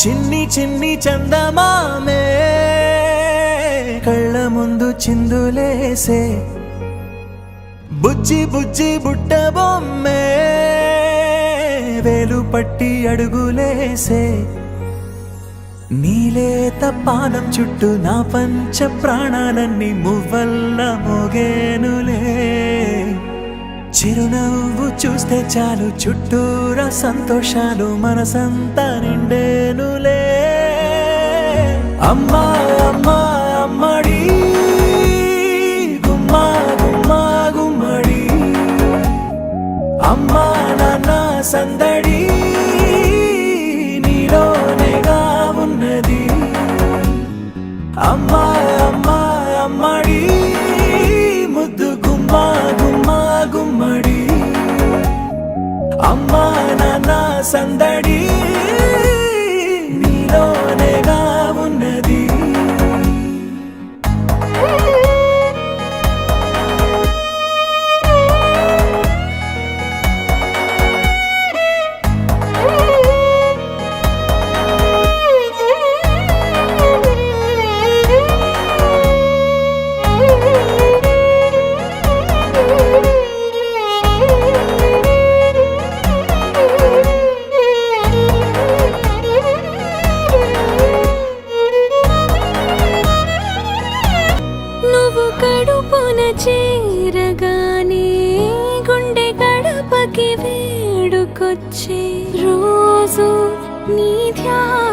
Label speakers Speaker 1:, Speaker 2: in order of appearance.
Speaker 1: చిన్ని చిన్ని చందమామే కళ్ళ ముందు చిందులేసే బుజ్జి బుజ్జి బుట్ట బొమ్మే వేలు పట్టి అడుగులేసే నీలేత పానం చుట్టూ నా పంచ ప్రాణాలన్నీ మువ్వల్ల మోగేనులే చిరునవ్వు చూస్తే చాలు చుట్టూరా సంతోషాలు మనసంతా నిండేనులే అమ్మా అమ్మా అమ్మడి గుమ్మా గుమ్మా గుమ్మడి అమ్మా నాన్న సందడి నీలోనేగా ఉన్నది అమ్మా అమ్మా అమ్మడి ముద్దు గుమ్మా గుమ్మా గుమ్మడి అమ్మా నాన్న సందడి నీలోనేగా ఉన్నది
Speaker 2: కడుపున చేరగానే గుండె గడపకి వేడుకొచ్చే రోజు నీ ధ్యానం